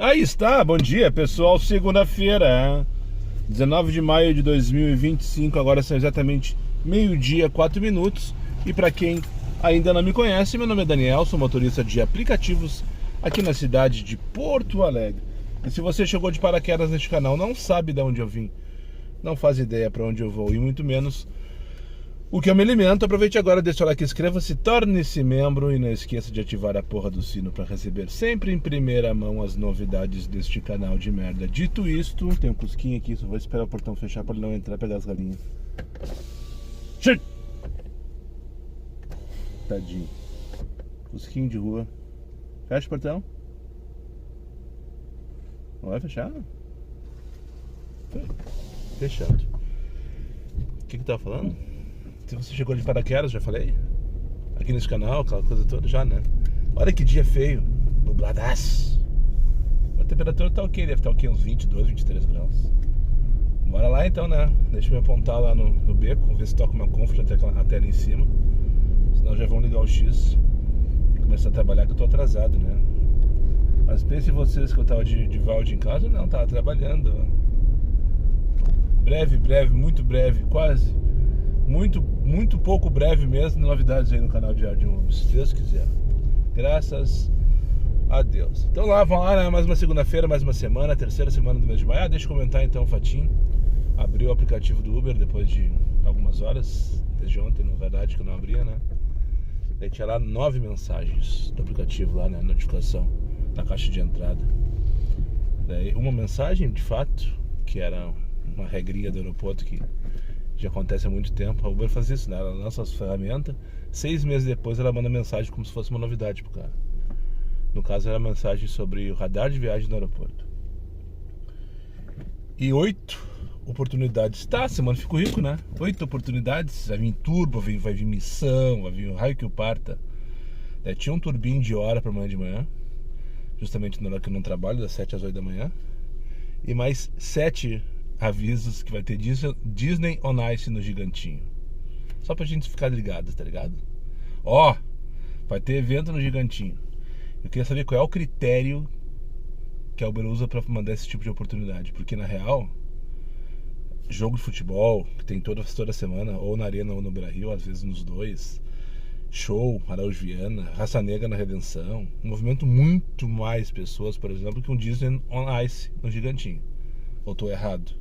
Aí está, bom dia pessoal, segunda-feira, 19 de maio de 2025, agora são exatamente meio-dia, 4 minutos. E para quem ainda não me conhece, meu nome é Daniel, sou motorista de aplicativos aqui na cidade de Porto Alegre. E se você chegou de paraquedas neste canal, não sabe de onde eu vim, não faz ideia para onde eu vou e muito menos o que eu me alimento, aproveite agora, deixa o like, inscreva-se, torne-se membro e não esqueça de ativar a porra do sino para receber sempre em primeira mão as novidades deste canal de merda. Dito isto, tem um cusquinho aqui, só vou esperar o portão fechar para ele não entrar e pegar as galinhas. Tadinho. Cusquinho de rua. Fecha o portão. Não vai fechar? Fechado. O que tava falando? Se você chegou de paraquedas, já falei? Aqui nesse canal, aquela coisa toda, já, né? Olha que dia feio, nubladaço. A temperatura tá ok, deve estar ok, uns 22, 23 graus. Bora lá então, né? Deixa eu me apontar lá no beco, ver se toca uma comfort até ali em cima. Senão já vão ligar o X e começar a trabalhar, que eu tô atrasado, né? Mas pensem vocês que eu tava de Valde em casa, não, tava trabalhando. Breve, muito breve, quase. Muito pouco breve mesmo, novidades aí no canal de Uber, se Deus quiser. Graças a Deus. Então vamos lá, né? Mais uma segunda-feira, mais uma semana, terceira semana do mês de maio. Deixa eu comentar então, Fatinho. Abriu o aplicativo do Uber depois de algumas horas, desde ontem, na verdade, que eu não abria, né? Daí tinha lá 9 mensagens do aplicativo lá, né? Notificação na caixa de entrada. Daí uma mensagem, de fato, que era uma regrinha do aeroporto que já acontece há muito tempo. A Uber faz isso, né? Ela lança as ferramentas, 6 meses depois ela manda mensagem como se fosse uma novidade pro cara. No caso era mensagem sobre o radar de viagem no aeroporto. E 8 oportunidades. Tá, semana ficou rico, né? 8 oportunidades, vai vir turbo, vai vir missão, vai vir o raio que o parta. Tinha um turbinho de hora pra amanhã de manhã, justamente na hora que eu não trabalho, das 7 às 8 da manhã. E mais 7 avisos que vai ter Disney on Ice no Gigantinho. Só pra gente ficar ligado, tá ligado? Ó, vai ter evento no Gigantinho. Eu queria saber qual é o critério que a Uber usa pra mandar esse tipo de oportunidade. Porque na real, jogo de futebol, que tem toda semana, ou na Arena ou no Beira-Rio, às vezes nos dois. Show, Araújo Viana, Raça Negra na Redenção. Um movimento muito mais pessoas, por exemplo, que um Disney on Ice no Gigantinho. Ou tô errado?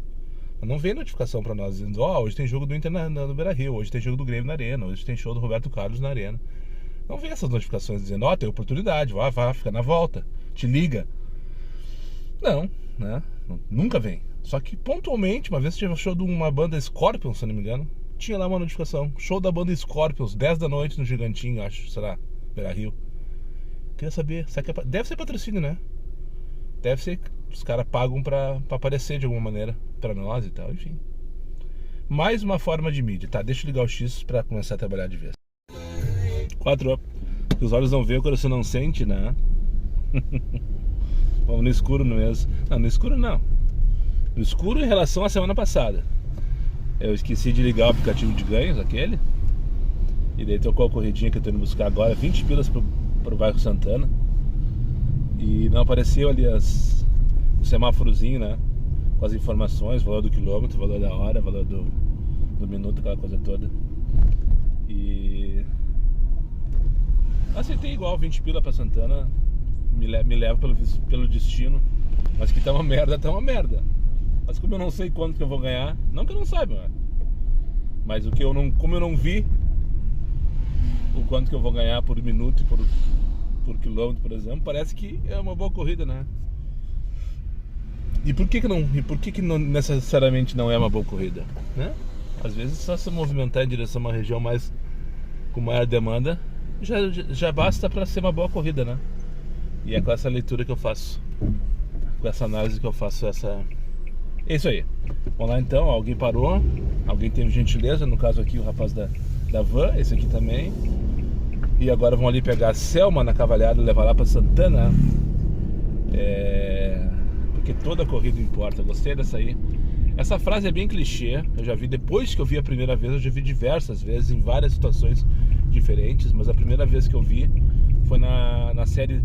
Não vem notificação pra nós dizendo, hoje tem jogo do Inter no Beira-Rio, hoje tem jogo do Grêmio na Arena, hoje tem show do Roberto Carlos na Arena. Não vem essas notificações dizendo, tem oportunidade, vai, fica na volta, te liga. Não, né? Nunca vem. Só que pontualmente, uma vez tinha show de uma banda Scorpions, se não me engano, tinha lá uma notificação, show da banda Scorpions, 10 da noite no Gigantinho, acho, será, Beira-Rio. Queria saber, deve ser patrocínio, né? Deve ser que os caras pagam pra aparecer de alguma maneira pra nós e tal, enfim. Mais uma forma de mídia, tá? Deixa eu ligar o X pra começar a trabalhar de vez. 4. Os olhos não veem, o coração não sente, né? Vamos no escuro mesmo. Não, no escuro não. No escuro em relação à semana passada. Eu esqueci de ligar o aplicativo de ganhos, aquele. E daí tocou a corridinha que eu tô indo buscar agora, 20 pilas pro bairro Santana. E não apareceu ali o semáforozinho, né? Com as informações, valor do quilômetro, valor da hora, valor do minuto, aquela coisa toda. E aceitei igual 20 pila pra Santana. Me leva pelo destino. Mas que tá uma merda, Mas como eu não sei quanto que eu vou ganhar, não que eu não saiba, né? Mas como eu não vi o quanto que eu vou ganhar por minuto e por quilômetro, por exemplo, parece que é uma boa corrida, né? E por que não necessariamente não é uma boa corrida, né? Às vezes só se movimentar em direção a uma região com maior demanda já basta para ser uma boa corrida, né? E é com essa leitura que eu faço, com essa análise que eu faço É isso aí. Vamos lá então, alguém parou, alguém teve gentileza, no caso aqui o rapaz da van, esse aqui também. E agora vão ali pegar a Selma na Cavalhada e levar lá pra Santana. Porque toda corrida importa. Eu gostei dessa aí. Essa frase é bem clichê. Eu já vi, depois que eu vi a primeira vez, eu já vi diversas vezes, em várias situações diferentes. Mas a primeira vez que eu vi foi na série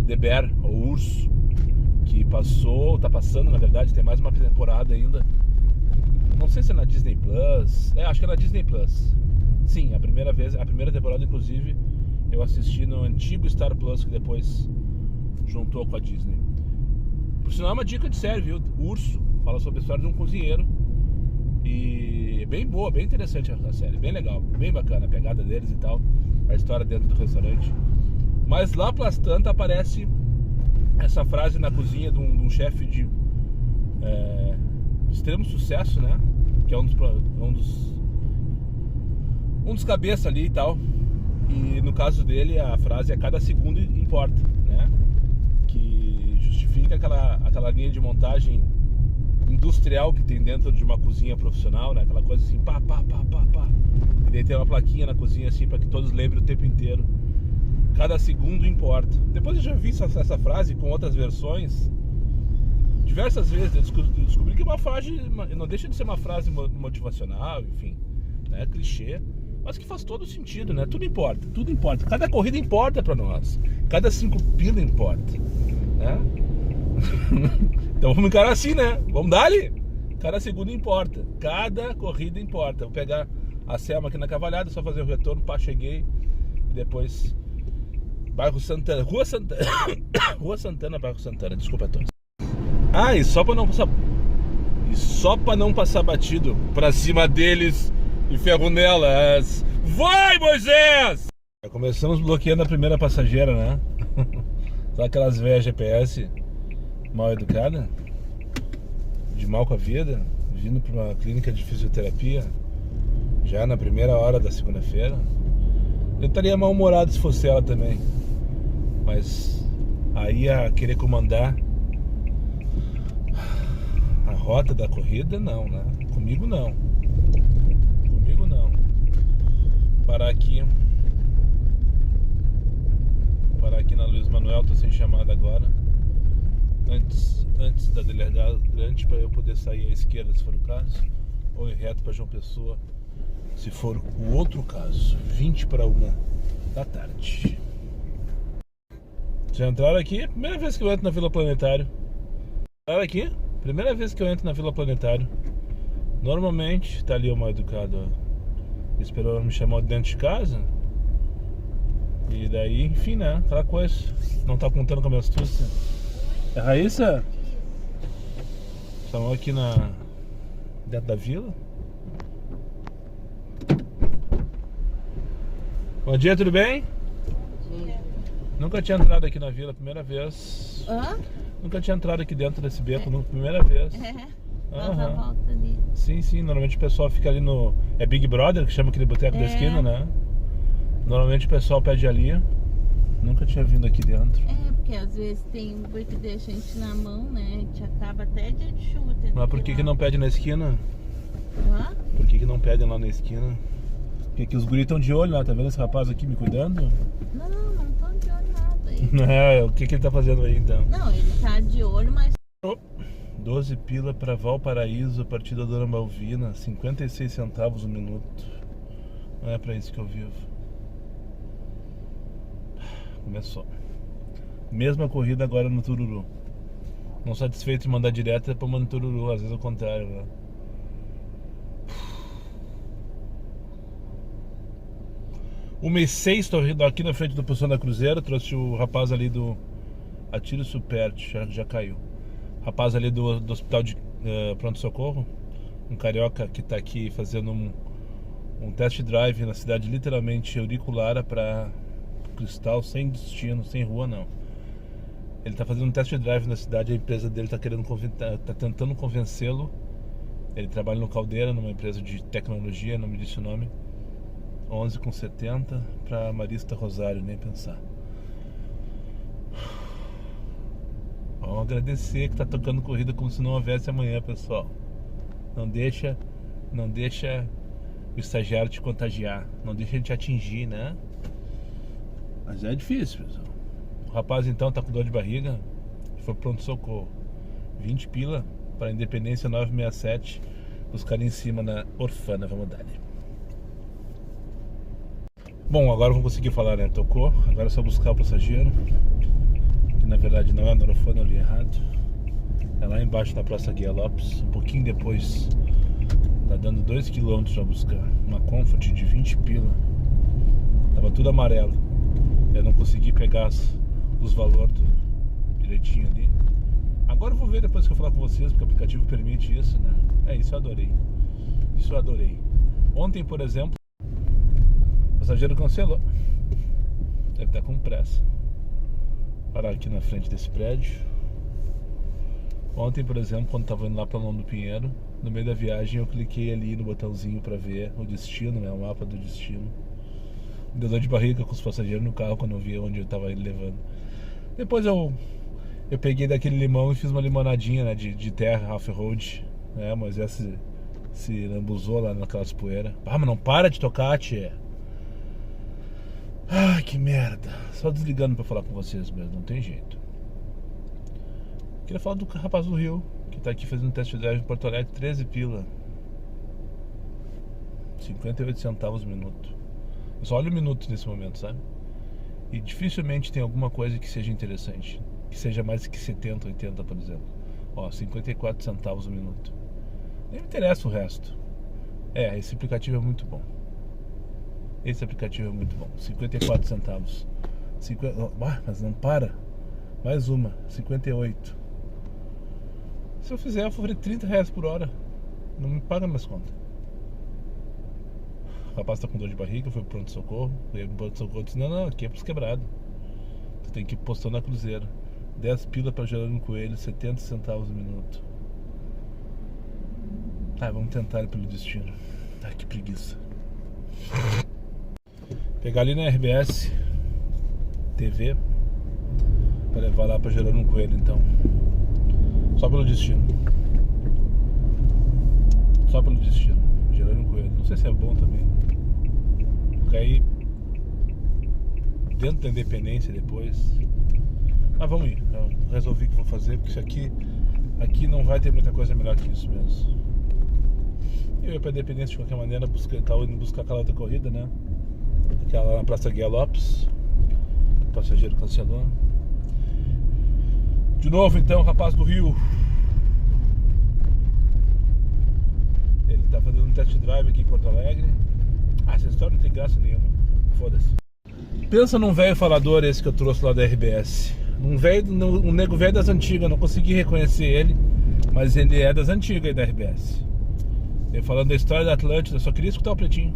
The Bear, ou Urso, passou, tá passando na verdade, tem mais uma temporada ainda. Não sei se é na Disney Plus. Acho que é na Disney Plus. Sim, a primeira temporada inclusive eu assisti no antigo Star Plus, que depois juntou com a Disney. Por sinal é uma dica de série, viu? Urso, fala sobre a história de um cozinheiro. E bem boa, bem interessante a série, bem legal, bem bacana a pegada deles e tal, a história dentro do restaurante. Mas lá pelas tantas aparece essa frase na cozinha de um chefe de extremo sucesso, né? Que é um dos cabeças ali e tal. E no caso dele a frase é cada segundo importa, né? Que justifica aquela linha de montagem industrial que tem dentro de uma cozinha profissional, né? Aquela coisa assim, pá, pá, pá, pá, pá. E daí tem uma plaquinha na cozinha assim para que todos lembrem o tempo inteiro. Cada segundo importa. Depois eu já vi essa frase com outras versões diversas vezes. Eu descobri que é uma frase, não deixa de ser uma frase motivacional, enfim, né? Clichê, mas que faz todo sentido, né? Tudo importa, tudo importa. Cada corrida importa para nós. Cada 5 pila importa, né? Então vamos encarar assim, né? Vamos dar ali. Cada segundo importa. Cada corrida importa. Vou pegar a Selma aqui na Cavalhada, só fazer o retorno, pá, cheguei. E depois Bairro Santana, Rua Santana. Rua Santana, Bairro Santana, desculpa a todos. E só pra não passar batido pra cima deles e ferro nelas. Vai, Moisés! Começamos bloqueando a primeira passageira, né? Só aquelas velhas GPS mal educada, de mal com a vida, vindo para uma clínica de fisioterapia já na primeira hora da segunda-feira. Eu estaria mal-humorado se fosse ela também, mas aí ia querer comandar a rota da corrida, não, né? Comigo não. Parar aqui na Luiz Manuel, tô sem chamada agora. Antes da Delegado Grande, para eu poder sair à esquerda se for o caso, ou ir reto para João Pessoa se for o outro caso. 20:01 da tarde. Já entraram aqui? Primeira vez que eu entro na Vila Planetário. Entraram aqui? Primeira vez que eu entro na Vila Planetário. Normalmente tá ali o mal educado, ó. Esperou me chamar de dentro de casa. E daí, enfim, né? Aquela coisa. Não tá contando com a minha astúcia. É a Raíssa? Estamos aqui dentro da vila. Bom dia, tudo bem? Bom dia. Nunca tinha entrado aqui na vila, primeira vez. Nunca tinha entrado aqui dentro desse beco, primeira vez. Faz a volta ali. Sim, normalmente o pessoal fica ali no... É Big Brother, que chama aquele boteco da esquina, né? Normalmente o pessoal pede ali. Nunca tinha vindo aqui dentro. Porque às vezes tem Uber que deixa a gente na mão, né? A gente acaba até dia de chuva. Mas por que não pede na esquina? Por que não pedem lá na esquina? Porque aqui os guris estão de olho lá, tá vendo esse rapaz aqui me cuidando? Não tô de olho nada. O que ele tá fazendo aí então? Não, ele tá de olho, mas... 12 pila para Valparaíso, a partir da Dona Malvina, 56 centavos o minuto. Não é pra isso que eu vivo. Começou. Mesma corrida agora no Tururu. Não satisfeito de mandar direto, é pra mandar no Tururu, às vezes é o contrário, né? 1h06, tô aqui na frente do Poção da Cruzeiro. Trouxe o rapaz ali do Atiro Superti, já caiu. Rapaz ali do hospital de pronto-socorro. Um carioca que tá aqui fazendo um test drive na cidade literalmente auriculara para Cristal, sem destino, sem rua não. Ele tá fazendo um test drive na cidade, a empresa dele tá tentando convencê-lo. Ele trabalha no Caldeira, numa empresa de tecnologia, não me disse o nome. 11,70 para Marista Rosário, nem pensar. Vamos agradecer que tá tocando corrida como se não houvesse amanhã, pessoal. Não deixa o estagiário te contagiar, não deixa ele te atingir, né? Mas é difícil, pessoal. O rapaz então tá com dor de barriga, foi pronto-socorro. 20 pila para Independência 967, buscar em cima na Orfana, vamos dar ali. Bom, agora vamos conseguir falar, né? Tocou, agora é só buscar o passageiro, que na verdade não é na Orfana, eu li errado. É lá embaixo na Praça Guia Lopes. Um pouquinho depois. Tá dando 2 km pra buscar. Uma Comfort de 20 pila. Tava tudo amarelo. Eu não consegui pegar os valores direitinho ali. Agora eu vou ver depois que eu falar com vocês, porque o aplicativo permite isso, né? Isso eu adorei. Isso eu adorei. Ontem, por exemplo, o passageiro cancelou. Deve estar com pressa. Parar aqui na frente desse prédio. Ontem, por exemplo, quando estava indo lá para Lombo do Pinheiro, no meio da viagem eu cliquei ali no botãozinho para ver o destino, né? O mapa do destino. Me deu dor de barriga com os passageiros no carro quando eu via onde eu estava levando. Depois eu peguei daquele limão e fiz uma limonadinha, né, de terra, off-road, né? Mas se lambuzou lá naquelas poeiras. Ah, mas não para de tocar, tia. Ai, que merda. Só desligando pra falar com vocês mesmo, não tem jeito. Queria falar do rapaz do Rio, que tá aqui fazendo test drive em Porto Alegre, 13 pila. 58 centavos o minuto. Eu só olho o minuto nesse momento, sabe? E dificilmente tem alguma coisa que seja interessante. Que seja mais que 70, 80, por exemplo. Ó, 54 centavos o minuto. Nem me interessa o resto. Esse aplicativo é muito bom. Esse aplicativo é muito bom. 54 centavos. Mas não para. Mais uma. 58. Se eu fizer, eu vou fazer 30 reais por hora. Não me paga minhas contas. O rapaz tá com dor de barriga, foi pro pronto-socorro. Veio pro pronto-socorro e disse: não, aqui é pros quebrados. Tu tem que ir postando na Cruzeiro. 10 pila pra Jerônimo Coelho, 70 centavos o minuto. Vamos tentar ir pelo destino. Que preguiça. Pegar ali na RBS TV pra levar lá pra Jerônimo Coelho, então. Só pelo destino. Só pelo destino. Jerônimo Coelho. Não sei se é bom também. Vou cair dentro da Independência depois. Mas vamos ir. Eu resolvi o que vou fazer, porque isso aqui não vai ter muita coisa melhor que isso mesmo. Eu ia pra Independência de qualquer maneira, tava indo buscar aquela outra corrida, né? Aquela lá na Praça Guia Lopes. O passageiro cancelou. De novo então, rapaz do Rio. Ele tá fazendo um test drive aqui em Porto Alegre. Essa história não tem graça nenhuma. Foda-se. Pensa num velho falador esse que eu trouxe lá da RBS. Um nego velho das antigas. Não consegui reconhecer ele, mas ele é das antigas aí da RBS. Ele falando da história da Atlântida. Só queria escutar o Pretinho.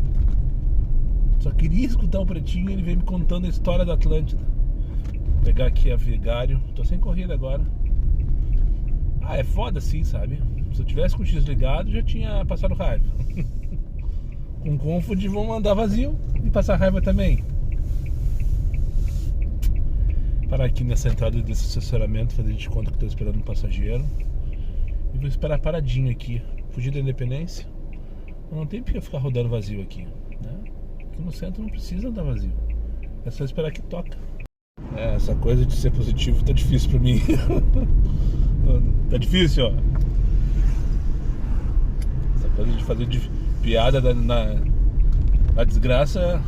Ele veio me contando a história da Atlântida. Vou pegar aqui a Vigário. Tô sem corrida agora. É foda assim, sabe? Se eu tivesse com o X ligado, já tinha passado raiva. Com Comfort vão mandar vazio e passar raiva também. Parar aqui nessa entrada desse estacionamento, fazer de conta que estou esperando um passageiro. E vou esperar paradinho aqui. Fugir da Independência. Não tem porque ficar rodando vazio aqui, né? Aqui no centro não precisa andar vazio. É só esperar que toca. Essa coisa de ser positivo tá difícil pra mim. Tá difícil, ó. Essa coisa de fazer piada na desgraça.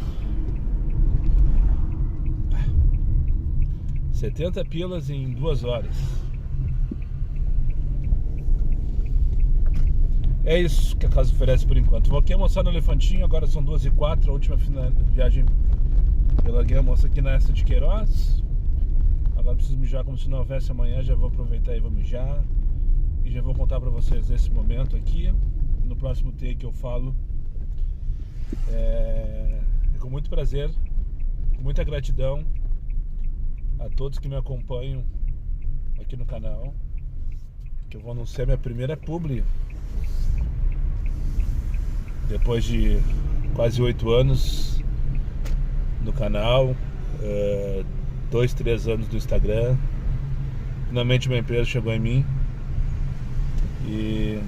70 pilas em 2 horas. É isso que a casa oferece por enquanto. Vou aqui almoçar no Elefantinho. Agora são 2h04. A última viagem eu larguei a moça aqui na Esta de Queiroz. Agora preciso mijar como se não houvesse amanhã. Já vou aproveitar e vou mijar. E já vou contar pra vocês esse momento aqui. No próximo take eu falo. Com muito prazer, com muita gratidão a todos que me acompanham aqui no canal. Que eu vou anunciar minha primeira publi. Depois de quase 8 anos no canal, 2, 3 anos do Instagram, finalmente uma empresa chegou em mim. E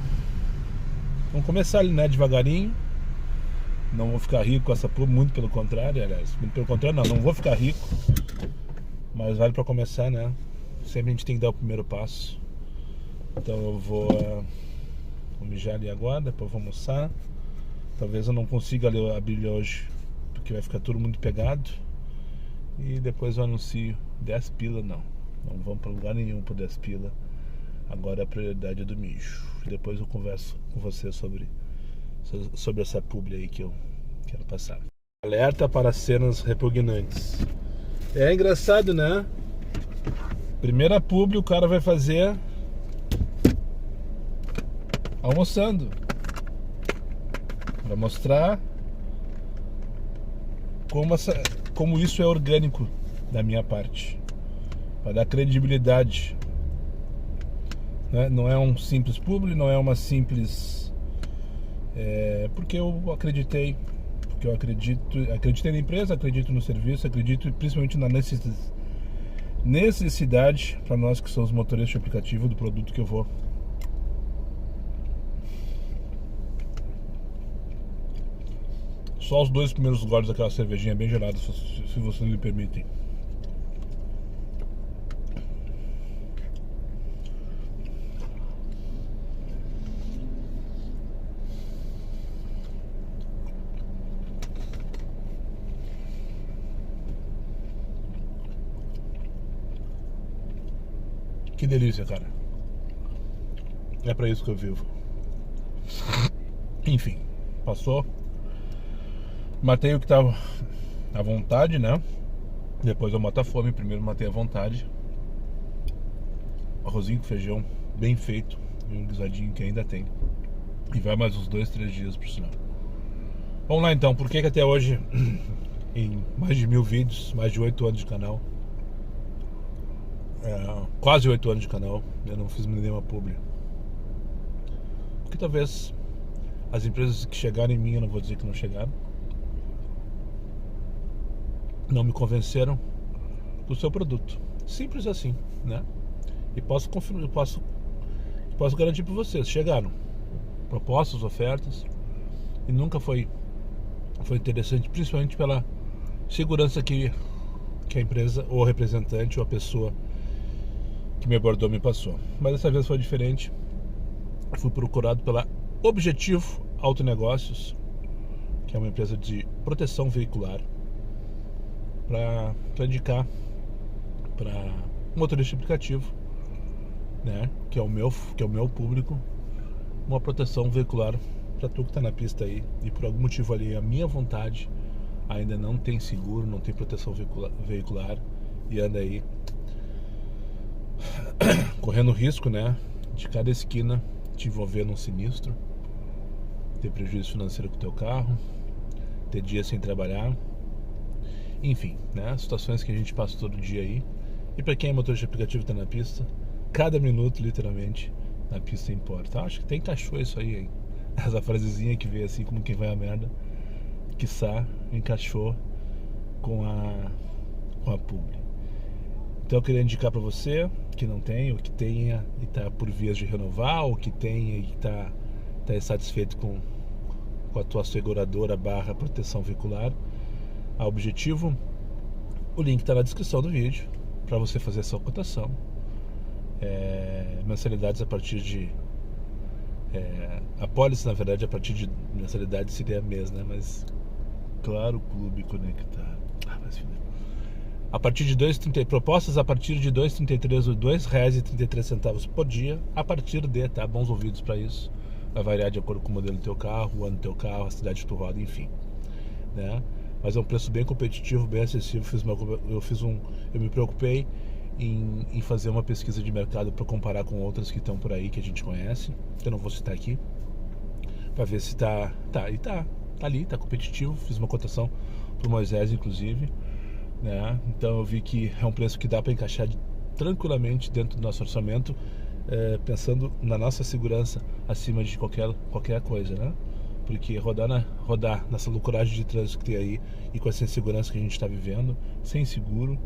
vamos começar ali, né, devagarinho. Não vou ficar rico com essa publi, muito pelo contrário, aliás. Muito pelo contrário, não vou ficar rico. Mas vale pra começar, né? Sempre a gente tem que dar o primeiro passo. Então eu vou mijar ali agora, depois vou almoçar. Talvez eu não consiga abrir hoje, porque vai ficar tudo muito pegado. E depois eu anuncio 10 pila, não vamos pra lugar nenhum por 10 pila. Agora a prioridade é do mijo. Depois eu converso com você sobre essa publi aí que eu quero passar. Alerta para cenas repugnantes. É engraçado, né? Primeira publi o cara vai fazer almoçando, para mostrar como isso é orgânico da minha parte, para dar credibilidade, né? Não é um simples publi, não é uma simples porque eu acreditei, porque eu acreditei na empresa, acredito no serviço, acredito principalmente na necessidade para nós que somos motoristas de aplicativo do produto que eu vou. Só os 2 primeiros goles daquela cervejinha bem gelada, se vocês me permitem. Que delícia, cara. É pra isso que eu vivo. Enfim, passou. Matei o que tava à vontade, né? Depois eu mato a fome. Primeiro matei a vontade. Arrozinho com feijão bem feito. E um guisadinho que ainda tem. E vai mais uns 2, 3 dias por sinal. Vamos lá então. Por que até hoje, em mais de 1000 vídeos, mais de 8 anos de canal, quase 8 anos de canal, eu não fiz nenhuma publi? Porque talvez as empresas que chegaram em mim, eu não vou dizer que não chegaram, não me convenceram do seu produto. Simples assim, né? E posso confirmar, posso garantir para vocês, chegaram propostas, ofertas, e nunca foi interessante, principalmente pela segurança que a empresa, ou o representante, ou a pessoa que me abordou me passou. Mas dessa vez foi diferente. Eu fui procurado pela Objetivo Autonegócios, que é uma empresa de proteção veicular, para indicar para motorista de aplicativo, né, que é o meu público, uma proteção veicular para tu que tá na pista aí e por algum motivo ali a minha vontade ainda não tem seguro, não tem proteção veicular e anda aí correndo risco, né, de cada esquina te envolver num sinistro, ter prejuízo financeiro com o teu carro, ter dias sem trabalhar, enfim, né, situações que a gente passa todo dia aí. E para quem é motorista de aplicativo e tá na pista, cada minuto literalmente na pista importa. Acho que tem encaixou isso aí, hein? Essa frasezinha que veio assim como quem vai a merda, quiçá encaixou com a publi. Então eu queria indicar para você que não tem, ou que tenha e está por vias de renovar, ou que tenha e está insatisfeito com a tua seguradora / proteção veicular, a Objetivo. O link está na descrição do vídeo para você fazer a sua cotação. Mensalidades a partir de a pólice, na verdade, a partir de mensalidade seria mês, né? Mas claro, clube conectado. A partir de 2,30, propostas a partir de 2,33 ou R$2,33 por dia, a partir de, tá? Bons ouvidos para isso. Vai variar de acordo com o modelo do teu carro, o ano do teu carro, a cidade que tu roda, enfim, né? Mas é um preço bem competitivo, bem acessível. Eu me preocupei em fazer uma pesquisa de mercado para comparar com outras que estão por aí, que a gente conhece, que eu não vou citar aqui, para ver se tá ali, tá competitivo. Fiz uma cotação pro Moisés, inclusive, né? Então eu vi que é um preço que dá para encaixar tranquilamente dentro do nosso orçamento, pensando na nossa segurança acima de qualquer coisa, né? Porque rodar nessa loucuragem de trânsito que tem aí e com essa insegurança que a gente está vivendo, sem seguro,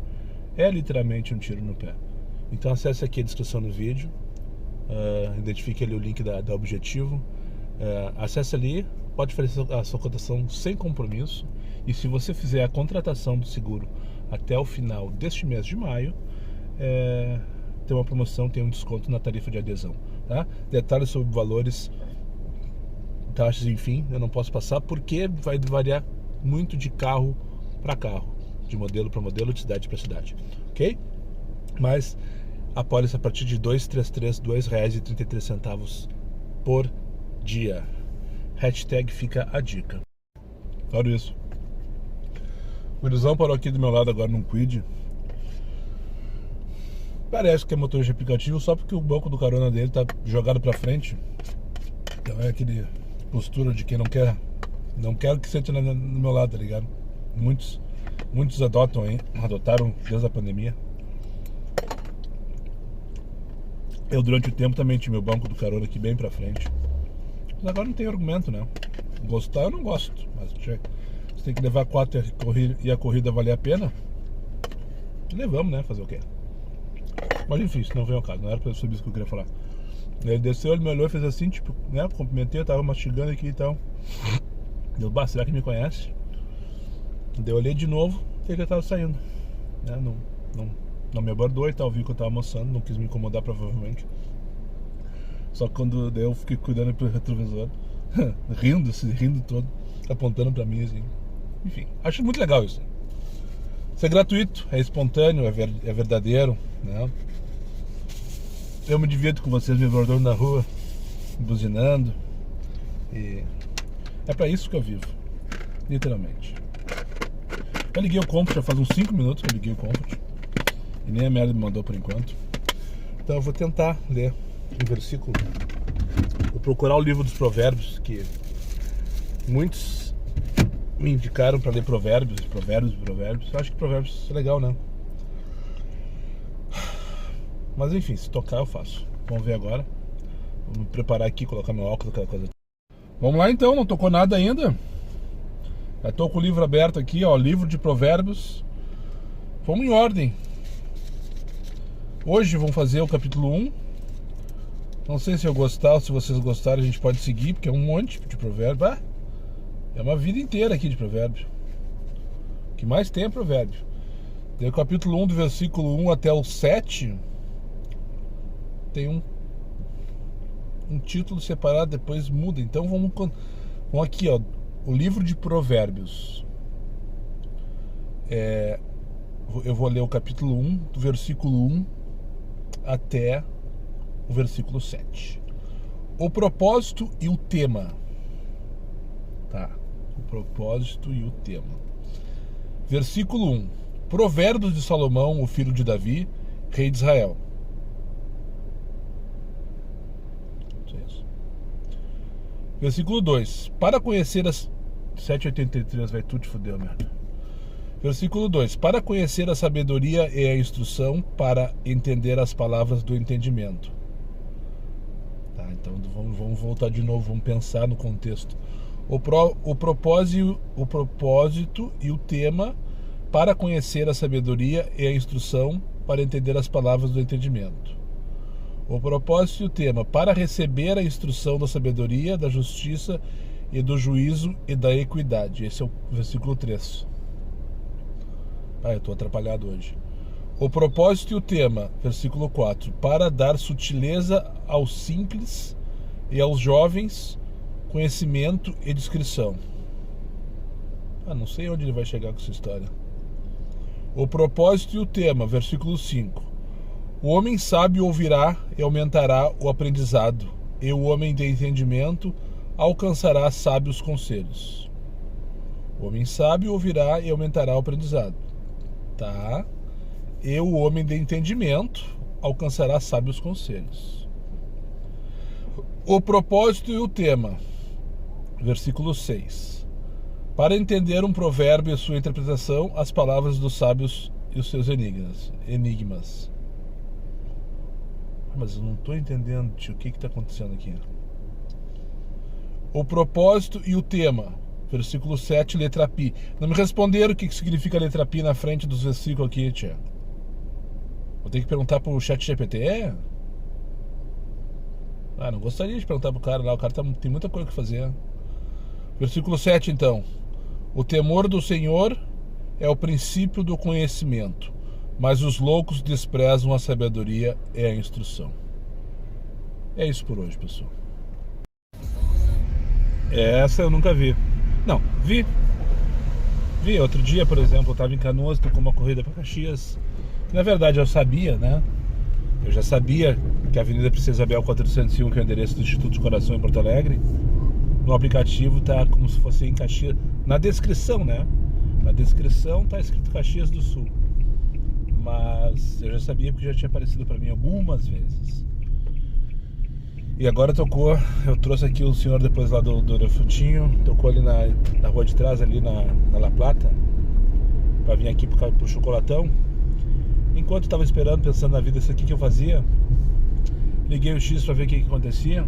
é literalmente um tiro no pé. Então acesse aqui a descrição do vídeo, identifique ali o link da Objetivo, acesse ali, pode fazer a sua cotação sem compromisso, e se você fizer a contratação do seguro até o final deste mês de maio, tem uma promoção, tem um desconto na tarifa de adesão, tá? Detalhes sobre valores, taxas, enfim, eu não posso passar porque vai variar muito de carro para carro, de modelo para modelo, de cidade para cidade, ok? Mas a pólice a partir de R$ 233 por dia. Hashtag fica a dica. Claro isso. O Gurizão parou aqui do meu lado agora num Kwid. Parece que é motorista de aplicativo só porque o banco do carona dele tá jogado pra frente. Então é aquele postura de quem não quer que sente no meu lado, tá ligado? Muitos adotaram desde a pandemia. Eu durante o tempo também tinha meu banco do carona aqui bem pra frente. Mas agora não tem argumento, né? Gostar eu não gosto, mas você tem que levar 4 e a corrida valer a pena. Levamos, né? Fazer o quê? Mas enfim, isso não veio ao caso, não era sobre isso que eu queria falar. Ele desceu, ele me olhou e fez assim, tipo, né? Cumprimentei, eu tava mastigando aqui e tal. Deu, bah, será que me conhece? Daí eu olhei de novo e ele já tava saindo, né? Não me abordou e tal, viu que eu tava almoçando, não quis me incomodar provavelmente. Só que quando daí eu fiquei cuidando pro retrovisor, rindo todo, apontando pra mim assim. Enfim, acho muito legal isso. Isso é gratuito, é espontâneo, é verdadeiro, né? Eu me divirto com vocês me abordando na rua, buzinando. E é pra isso que eu vivo, literalmente. Eu liguei o Comfort, já faz uns 5 minutos que eu liguei o Comfort. E nem a merda me mandou por enquanto. Então eu vou tentar ler um versículo. Vou procurar o livro dos provérbios, que muitos me indicaram para ler provérbios. Eu acho que provérbios é legal, né? Mas enfim, se tocar eu faço. Vamos ver agora. Vou me preparar aqui, colocar meu óculos, aquela coisa. Vamos lá então, não tocou nada ainda. Já tô com o livro aberto aqui, ó, livro de provérbios. Vamos em ordem. Hoje vamos fazer o capítulo 1. Não sei se eu gostar ou se vocês gostarem, a gente pode seguir, porque é um monte de provérbio. Ah, é uma vida inteira aqui de provérbio. O que mais tem é provérbio. Tem o capítulo 1, do versículo 1 até o 7. Tem um título separado, depois muda. Então vamos aqui, ó. O livro de provérbios. Eu vou ler o capítulo 1, do versículo 1 até o versículo 7. O propósito e o tema. Tá. O propósito e o tema. Versículo 1. Provérbios de Salomão, o filho de Davi, rei de Israel. Isso. Versículo 2. Para conhecer as... 783 vai tudo te fudeu, merda. Versículo 2. Para conhecer a sabedoria e a instrução, para entender as palavras do entendimento. Tá, então vamos voltar de novo, vamos pensar no contexto. O propósito e o tema, para conhecer a sabedoria e a instrução, para entender as palavras do entendimento. O propósito e o tema, para receber a instrução da sabedoria, da justiça e do juízo e da equidade. Esse é o versículo 3. Eu estou atrapalhado hoje. O propósito e o tema, versículo 4. Para dar sutileza aos simples e aos jovens, conhecimento e discrição. Não sei onde ele vai chegar com essa história. O propósito e o tema, versículo 5. O homem sábio ouvirá e aumentará o aprendizado, e o homem de entendimento alcançará sábios conselhos. O homem sábio ouvirá e aumentará o aprendizado. Tá? E o homem de entendimento alcançará sábios conselhos. O propósito e o tema, versículo 6. Para entender um provérbio e sua interpretação, as palavras dos sábios e os seus enigmas. Mas eu não estou entendendo, tio, o que está acontecendo aqui? O propósito e o tema, versículo 7, letra Pi. Não me responderam o que significa letra Pi na frente dos versículos aqui, tia. Vou ter que perguntar pro chat GPT? Não gostaria de perguntar pro cara lá. O cara tem muita coisa que fazer. Versículo 7, então. O temor do Senhor é o princípio do conhecimento, mas os loucos desprezam a sabedoria e a instrução. É isso por hoje, pessoal. Essa eu nunca vi. Não, vi outro dia, por exemplo, eu estava em Canoas, tocou uma corrida para Caxias. Na verdade eu sabia, né? Eu já sabia que a Avenida Princesa Isabel 401, que é o endereço do Instituto de Coração em Porto Alegre, no aplicativo tá como se fosse em Caxias, na descrição, né? Na descrição tá escrito Caxias do Sul. Mas eu já sabia porque já tinha aparecido para mim algumas vezes. E agora tocou, eu trouxe aqui o senhor depois lá do Refrutinho, tocou ali na rua de trás, ali na La Plata, para vir aqui pro Chocolatão. Enquanto eu tava esperando, pensando na vida, isso aqui que eu fazia, liguei o X para ver o que acontecia.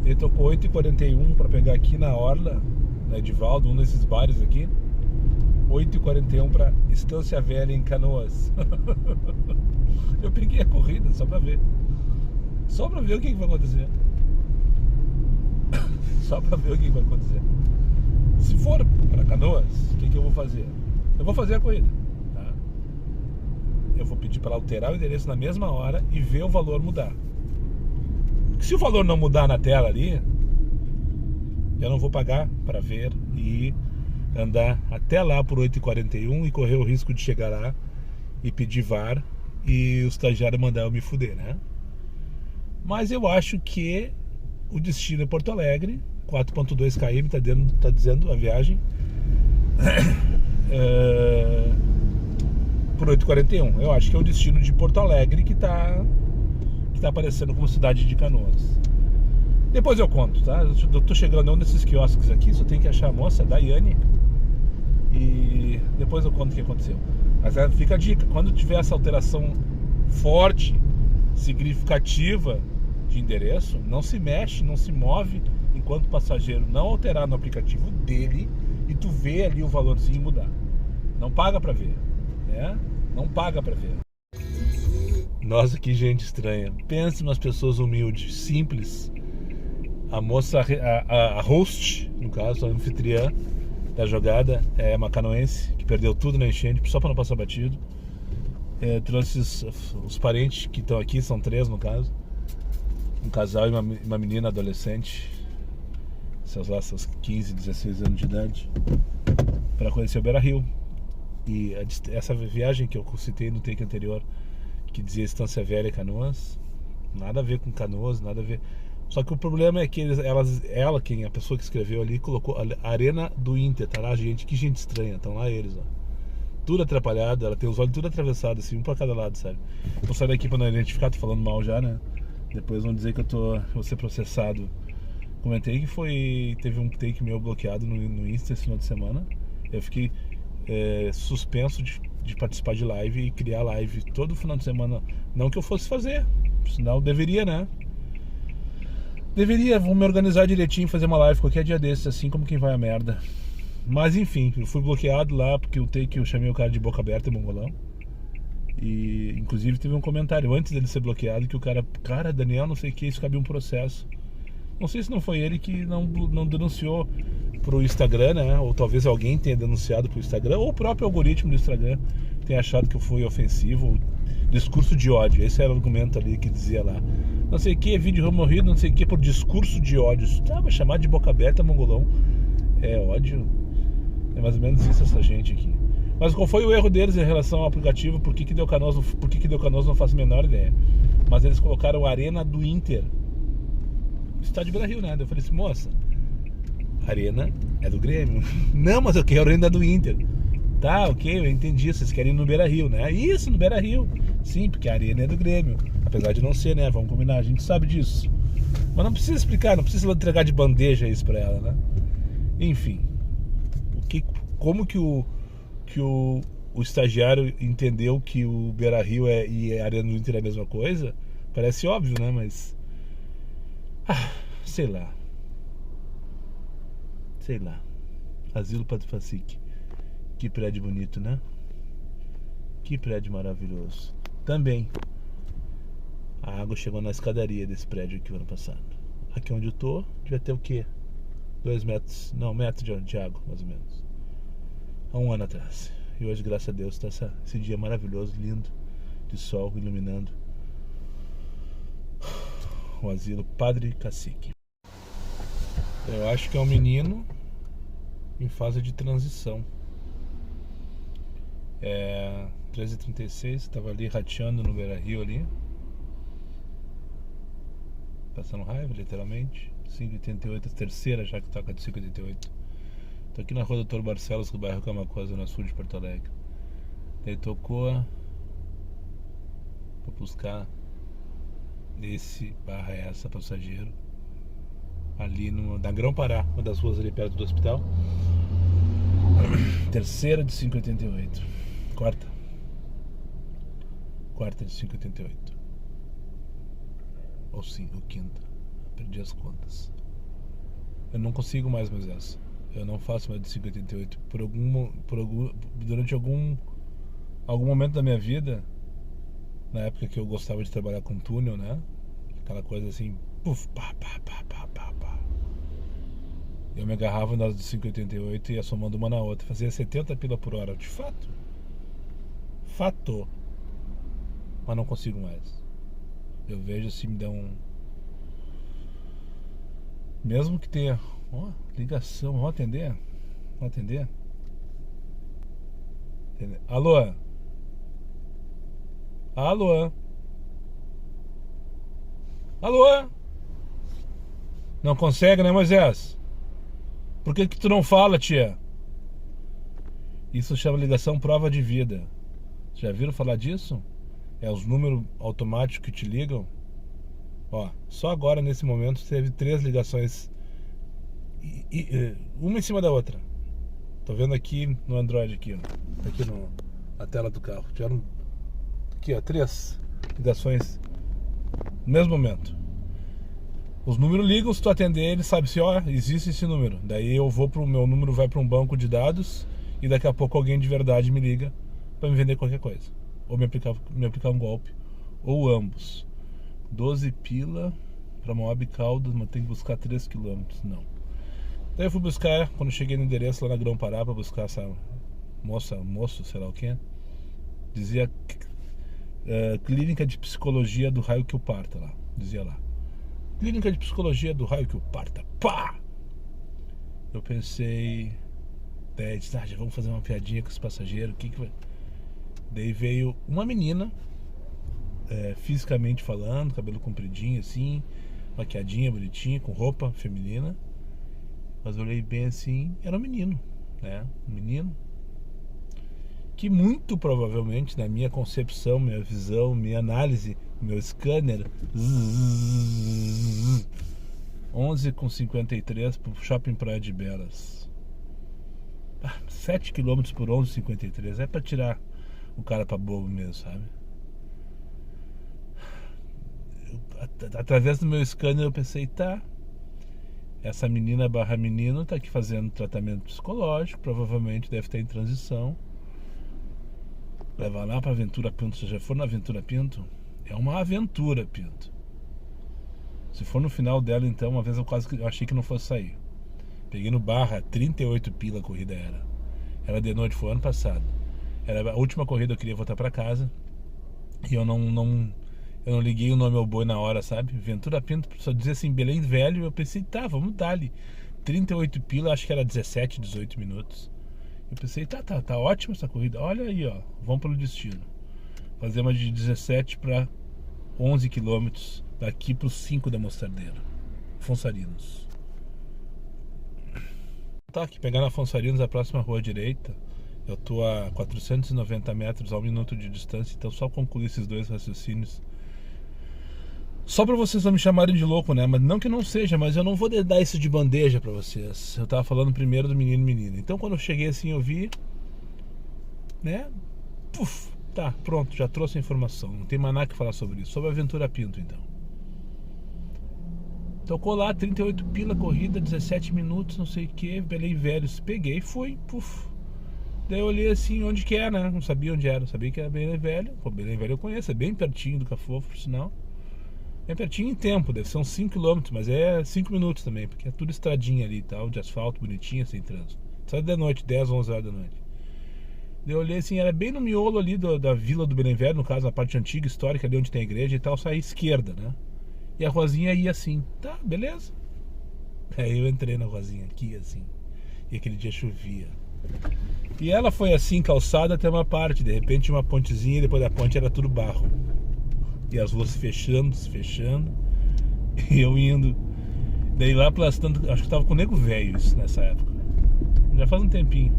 Ele tocou 8h41 para pegar aqui na Orla, na Edivaldo, um desses bares aqui. 8h41 para Estância Velha em Canoas. Eu peguei a corrida só para ver. Só para ver o que vai acontecer. Só para ver o que vai acontecer. Se for para Canoas, o que eu vou fazer? Eu vou fazer a corrida, tá? Eu vou pedir para alterar o endereço na mesma hora e ver o valor mudar. Se o valor não mudar na tela ali, eu não vou pagar para ver e andar até lá por 8h41 e correr o risco de chegar lá e pedir VAR e o estagiário mandar eu me fuder, né? Mas eu acho que o destino é Porto Alegre, 4.2 km, tá dizendo a viagem, por 8h41. Eu acho que é o destino de Porto Alegre que tá aparecendo como cidade de Canoas. Depois eu conto, tá? Eu tô chegando em um desses quiosques aqui, só tem que achar a moça, a Daiane, e depois eu conto o que aconteceu. Mas fica a dica, quando tiver essa alteração forte, significativa de endereço, não se mexe, não se move enquanto o passageiro não alterar no aplicativo dele e tu vê ali o valorzinho mudar. Não paga pra ver, né? Não paga pra ver. Nossa, que gente estranha. Pense nas pessoas humildes, simples. A moça, a host, no caso, a anfitriã da jogada, é macanoense, que perdeu tudo na enchente, só para não passar batido. Trouxe os parentes que estão aqui, são 3 no caso. Um casal e uma menina adolescente, seus 15, 16 anos de idade, para conhecer o Beira-Rio. E essa viagem que eu citei no take anterior, que dizia Estância Velha e Canoas, nada a ver com Canoas, nada a ver. Só que o problema é que a pessoa que escreveu ali, colocou a Arena do Inter, tá lá, gente, que gente estranha, estão lá eles, ó. Tudo atrapalhado, ela tem os olhos tudo atravessados, assim, um pra cada lado, sabe? Vou sair daqui pra não identificar, tô falando mal já, né? Depois vão dizer que vou ser processado. Comentei que teve um take meu bloqueado no Insta esse final de semana. Eu fiquei suspenso de participar de live e criar live todo final de semana. Não que eu fosse fazer, senão deveria, né? Vou me organizar direitinho e fazer uma live qualquer dia desses, assim como quem vai a merda. Mas enfim, eu fui bloqueado lá porque eu chamei o cara de boca aberta, mongolão. E inclusive teve um comentário antes dele ser bloqueado que o cara, Daniel, não sei o que, isso cabia um processo. Não sei se não foi ele que não denunciou pro Instagram, né? Ou talvez alguém tenha denunciado pro Instagram, ou o próprio algoritmo do Instagram tenha achado que eu fui ofensivo. Discurso de ódio, esse era o argumento ali que dizia lá. Não sei o que, vídeo removido, não sei o que, por discurso de ódio. Vai chamar de boca aberta, mongolão. É ódio. É mais ou menos isso essa gente aqui. Mas qual foi o erro deles em relação ao aplicativo? Por que deu Canoas não faço a menor ideia. Mas eles colocaram a Arena do Inter. Estádio Beira-Rio, né? Eu falei assim, moça, Arena é do Grêmio. Não, mas eu quero a Arena do Inter. Tá, ok, eu entendi, vocês querem ir no Beira-Rio, né? Isso, no Beira-Rio. Sim, porque a Arena é do Grêmio. Apesar de não ser, né? Vamos combinar, a gente sabe disso. Mas não precisa explicar, não precisa entregar de bandeja isso pra ela, né? Enfim, como que o estagiário entendeu que o Beira-Rio e a Arena do Inter é a mesma coisa? Parece óbvio, né? Mas... sei lá. Asilo Padre Pacique. Que prédio bonito, né? Que prédio maravilhoso. Também a água chegou na escadaria desse prédio aqui o ano passado. Aqui onde eu tô, devia ter o quê? 2 metros, não, 1 metro de água, mais ou menos. Há 1 ano atrás. E hoje, graças a Deus, está esse dia maravilhoso, lindo, de sol iluminando o asilo Padre Cacique. Eu acho que é um menino em fase de transição. 13h36, estava ali rateando no Beira-Rio ali. passando raiva, literalmente. 5h88, a terceira já que toca de 5h88. Tô aqui na rua Doutor Barcelos, no bairro Camacuã, zona sul de Porto Alegre. Daí tocou pra buscar esse barra essa passageiro ali na Grão-Pará, uma das ruas ali perto do hospital. Terceira de 5h88. Quarta de 5h88. Ou quinta. Perdi as contas. Eu não consigo mais essa. Eu não faço mais de 5h88. Durante algum momento da minha vida, na época que eu gostava de trabalhar com túnel, né? Aquela coisa assim, puf, pá, pá, pá, pá, pá, pá. Eu me agarrava nas de 5h88 e ia somando uma na outra. Fazia 70 pila por hora, de fato. Fato. Mas não consigo mais. Eu vejo assim, me dá um... Mesmo que tenha... ligação, vamos atender? Alô? Não consegue, né, Moisés? Por que tu não fala, tia? Isso chama ligação prova de vida. Já viram falar disso? É os números automáticos que te ligam. Ó, só agora nesse momento teve 3 ligações, uma em cima da outra. Tô vendo aqui no Android aqui, ó, aqui na tela do carro. Tiveram aqui, ó, 3 ligações no mesmo momento. Os números ligam, se tu atender, ele sabe se, ó, existe esse número. Daí eu vou pro meu número, vai para um banco de dados e daqui a pouco alguém de verdade me liga para me vender qualquer coisa, ou me aplicar um golpe, ou ambos. 12 pila pra Moab Caldas, mas tem que buscar 3 km. Não. Daí eu fui buscar, quando eu cheguei no endereço lá na Grão-Pará pra buscar essa moço, sei lá o que, dizia clínica de psicologia do raio que o parta lá. Dizia lá, clínica de psicologia do raio que o parta. Pá! Eu pensei, já vamos fazer uma piadinha com esse passageiro, o que vai... Daí veio uma menina, fisicamente falando, cabelo compridinho assim, maquiadinha, bonitinha, com roupa feminina. Mas eu olhei bem assim, era um menino, né? Um menino que muito provavelmente, na minha concepção, minha visão, minha análise, meu scanner, 11h53 pro Shopping Praia de Belas. 7 km por 11h53, é pra tirar o cara pra bobo mesmo, sabe? Através do meu scanner eu pensei, tá, essa menina barra menino tá aqui fazendo tratamento psicológico, provavelmente deve estar em transição. Levar lá pra Aventura Pinto. Se já for na Aventura Pinto, é uma aventura, Pinto. Se for no final dela, então, uma vez eu achei que não fosse sair. Peguei no barra, 38 pila a corrida era de noite, foi ano passado. Era a última corrida, eu queria voltar pra casa e eu não liguei o nome ao boi na hora, sabe? Ventura Pinto, só dizia assim, Belém Velho. Eu pensei, tá, vamos dar ali 38 pila, acho que era 17, 18 minutos. Eu pensei, tá ótima essa corrida. Olha aí, ó, vamos pelo destino. Fazer uma de 17 para 11 quilômetros daqui pro 5 da Mostardeira, Fonsarinos. Tá, aqui, pegar na Fonsarinos, a próxima rua à direita. Eu tô a 490 metros, a 1 minuto de distância. Então só concluir esses 2 raciocínios. Só pra vocês não me chamarem de louco, né? Mas não que não seja, mas eu não vou dar isso de bandeja pra vocês. Eu tava falando primeiro do menino. Então quando eu cheguei assim, eu vi, né? Puf, tá, pronto, já trouxe a informação. Não tem mais nada que falar sobre isso. Sobre a Aventura Pinto, então. Tocou lá, 38 pila, corrida, 17 minutos, não sei o que, Belém Velho. Peguei e fui, puf. Daí eu olhei assim, onde que era, né? Não sabia onde era, sabia que era Belém Velho. Pô, Belém Velho eu conheço, é bem pertinho do Cafofo, por sinal. É pertinho em tempo, deve ser uns 5 km, mas é 5 minutos também, porque é tudo estradinha ali e tal, de asfalto, bonitinha, sem trânsito. Sai da noite, 10, 11 horas da noite. Daí eu olhei assim, era bem no miolo ali da vila do Belém Velho, no caso, na parte antiga, histórica, ali onde tem a igreja e tal, saí à esquerda, né? E a ruazinha ia assim, tá, beleza. Aí eu entrei na ruazinha aqui, assim, e aquele dia chovia. E ela foi assim, calçada até uma parte, de repente uma pontezinha, e depois da ponte era tudo barro. E as ruas se fechando. E eu indo. Daí lá pelas tantas. Acho que tava com o Nego Velho isso nessa época. Já faz um tempinho.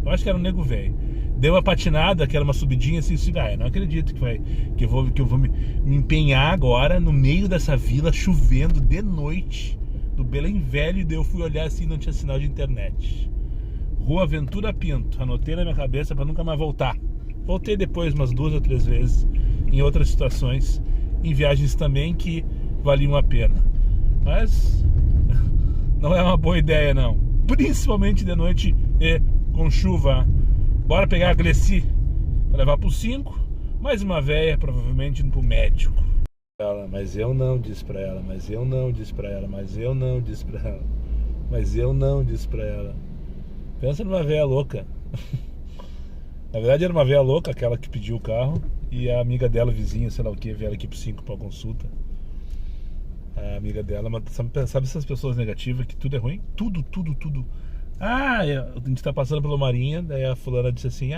Eu acho que era o Nego Velho. Deu uma patinada, que era uma subidinha assim, eu não acredito que eu vou me empenhar agora no meio dessa vila, chovendo de noite, do Belém Velho, e daí eu fui olhar assim, não tinha sinal de internet. Rua Ventura Pinto, anotei na minha cabeça pra nunca mais voltar. Voltei depois umas 2 ou 3 vezes, em outras situações, em viagens também que valiam a pena. Mas não é uma boa ideia não, principalmente de noite e com chuva. Bora pegar a Glessi pra levar pro 5. Mais uma véia, provavelmente indo pro médico. Mas eu não disse pra ela, mas eu não disse pra ela, mas eu não disse pra ela, mas eu não disse pra ela. Pensa numa véia louca. Na verdade era uma véia louca, aquela que pediu o carro. E a amiga dela, vizinha, sei lá o que, vieram aqui pro 5 pra consulta. A amiga dela, mas sabe essas pessoas negativas que tudo é ruim? Tudo. Ah, a gente tá passando pelo Marinha. Daí a fulana disse assim: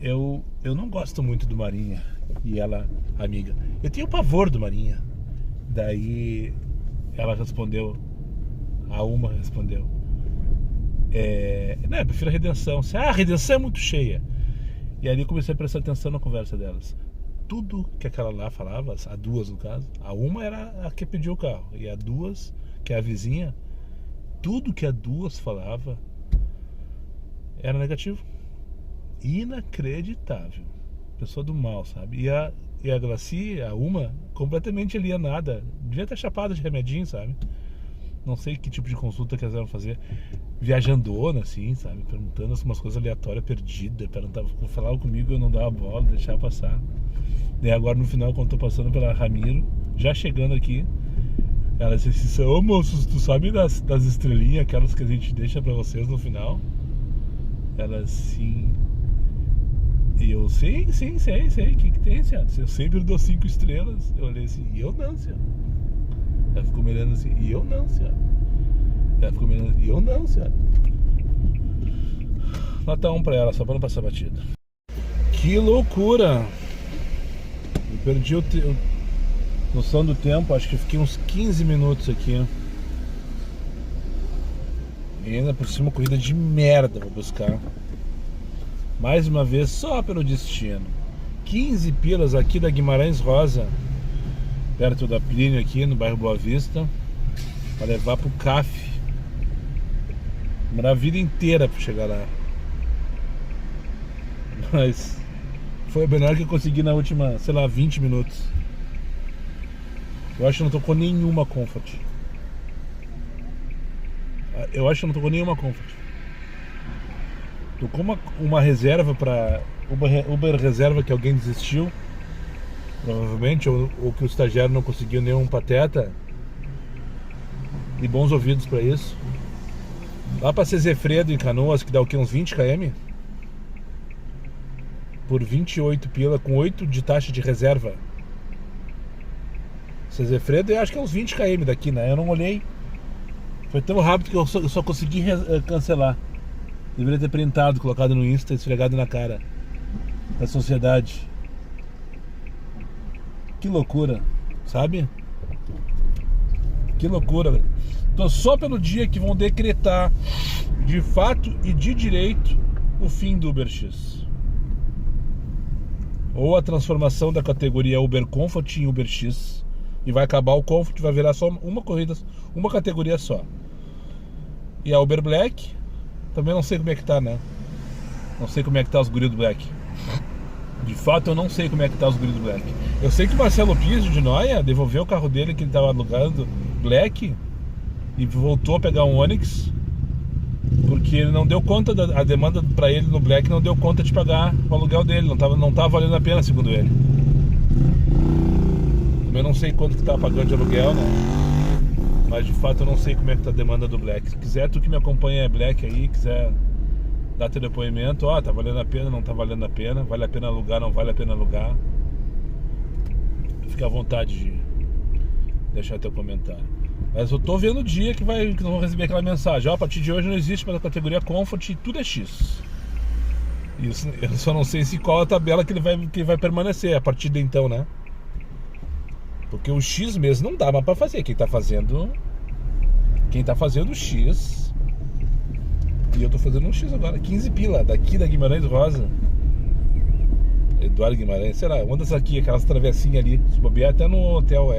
eu não gosto muito do Marinha. E ela, amiga, eu tenho pavor do Marinha. Daí ela respondeu, uma respondeu: eu prefiro a Redenção. A Redenção é muito cheia. E ali comecei a prestar atenção na conversa delas. Tudo que aquela lá falava, a duas no caso, a uma era a que pediu o carro, e a duas, que é a vizinha, tudo que a duas falava era negativo. Inacreditável. Pessoa do mal, sabe? E a Glaci, a uma, completamente alienada. Devia estar chapada de remedinho, sabe? Não sei que tipo de consulta que elas iam fazer. Viajandona, assim, sabe? Perguntando umas coisas aleatórias, perdidas. Falavam comigo, eu não dava bola, deixava passar. Daí agora no final, quando tô passando pela Ramiro, já chegando aqui, ela disse assim: ô moços, tu sabe das estrelinhas, aquelas que a gente deixa pra vocês no final? Ela assim... E eu, sei, o que tem, senhora? Eu sempre dou 5 estrelas. Eu olhei assim: e eu não, senhora. Ela ficou me olhando assim: e eu não, senhora. Ela ficou me olhando: e eu não, senhora. Nota 1 pra ela, só pra não passar batida. Que loucura! Eu perdi noção do tempo, acho que fiquei uns 15 minutos aqui. E ainda por cima, corrida de merda pra buscar. Mais uma vez, só pelo destino. 15 pilas aqui da Guimarães Rosa, perto da Plínio aqui, no bairro Boa Vista, pra levar pro CAF. Demorou a vida inteira pra chegar lá. Mas foi o menor que eu consegui na última, 20 minutos. Eu acho que não tocou nenhuma Comfort. Tocou uma reserva pra... Uber reserva que alguém desistiu, provavelmente, ou que o estagiário não conseguiu nenhum pateta. E bons ouvidos pra isso. Lá pra Cezefredo, em Canoas, que dá o que, uns 20 km? Por 28 pila, com 8 de taxa de reserva. Cezefredo, eu acho que é uns 20 km daqui, né? Eu não olhei. Foi tão rápido que eu só consegui cancelar. Deveria ter printado, colocado no Insta, esfregado na cara da sociedade. Que loucura, sabe? Que loucura. Tô só pelo dia que vão decretar de fato e de direito o fim do UberX. Ou a transformação da categoria Uber Comfort em UberX. E vai acabar o Comfort, vai virar só uma corrida, uma categoria só. E a Uber Black, também não sei como é que tá, né? Não sei como é que tá os guri do Black. De fato, eu não sei como é que tá os guri do Black. Eu sei que o Marcelo Pizzo de Noia devolveu o carro dele que ele tava alugando Black e voltou a pegar um Onix, porque ele não deu conta a demanda pra ele no Black não deu conta de pagar o aluguel dele, não tava valendo a pena, segundo ele. Eu não sei quanto que tá pagando de aluguel, né? Mas de fato eu não sei como é que tá a demanda do Black. Se quiser, tu que me acompanha Black aí, quiser dar teu depoimento, tá valendo a pena, não tá valendo a pena, vale a pena alugar, não vale a pena alugar, fica à vontade de deixar teu comentário. Mas eu tô vendo o dia que não vou receber aquela mensagem: a partir de hoje não existe para a categoria Comfort e tudo é X. Isso, eu só não sei qual a tabela que ele vai permanecer a partir de então, né? Porque o X mesmo não dá mais pra fazer. Quem tá fazendo o X. E eu tô fazendo um X agora, 15 pila, daqui da Guimarães Rosa. Eduardo Guimarães, sei lá, uma dessas aqui, aquelas travessinhas ali. Se bobear até no hotel,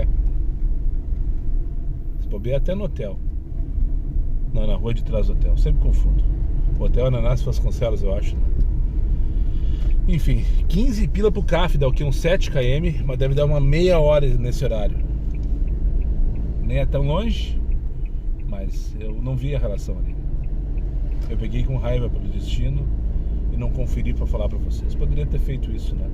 Se bobear até no hotel. Não, na rua de trás do hotel, sempre confundo. O hotel Ananás Vasconcelos, eu acho, né? Enfim, 15 pila pro CAF, dá o que? Uns 7 km, mas deve dar uma meia hora nesse horário. Nem é tão longe, mas eu não vi a relação ali. Eu peguei com raiva pelo destino e não conferi pra falar pra vocês. Poderia ter feito isso, né?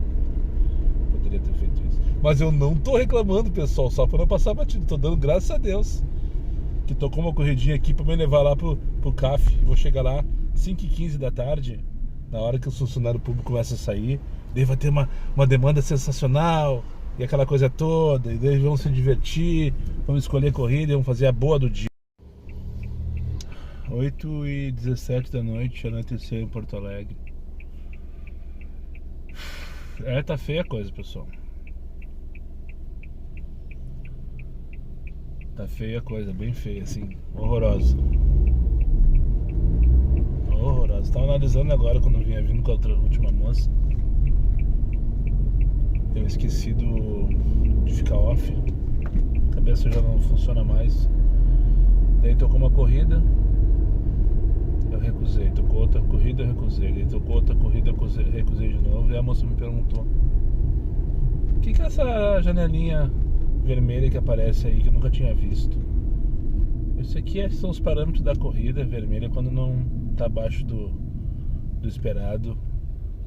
Poderia ter feito isso. Mas eu não tô reclamando, pessoal, só pra não passar batido. Tô dando graças a Deus que tocou uma corridinha aqui pra me levar lá pro CAF. Vou chegar lá 5h15 da tarde, na hora que o funcionário público começa a sair. Daí vai ter uma demanda sensacional e aquela coisa toda. E daí vamos se divertir, vamos escolher corrida e vamos fazer a boa do dia. 8h17 da noite, anoiteceu em Porto Alegre. Tá feia a coisa, pessoal. Tá feia a coisa, bem feia, assim, horrorosa. Horrorosa. Tava analisando agora quando eu vinha vindo com a última moça. Eu esqueci de ficar off. A cabeça já não funciona mais. Daí tocou uma corrida, eu recusei. Tocou outra corrida, eu recusei. Daí tocou outra corrida, eu recusei de novo. E a moça me perguntou: o que é essa janelinha vermelha que aparece aí que eu nunca tinha visto? Isso aqui são os parâmetros da corrida vermelha quando não tá abaixo do esperado,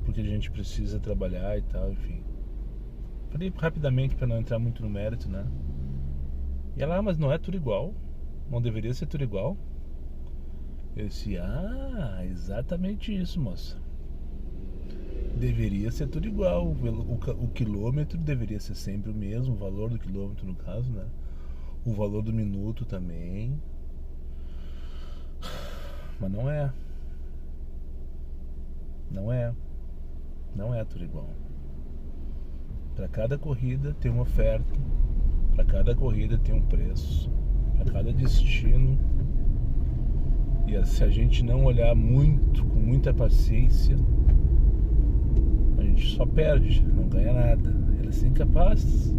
porque a gente precisa trabalhar e tal, enfim. Falei rapidamente para não entrar muito no mérito, né? E ela: mas não é tudo igual? Não deveria ser tudo igual? Eu disse: exatamente isso, moça. Deveria ser tudo igual. O quilômetro deveria ser sempre o mesmo, o valor do quilômetro no caso, né? O valor do minuto também. Mas não é. Não é tudo igual. Para cada corrida tem uma oferta, para cada corrida tem um preço, para cada destino. E se a gente não olhar muito, com muita paciência, a gente só perde, não ganha nada. Era assim capaz.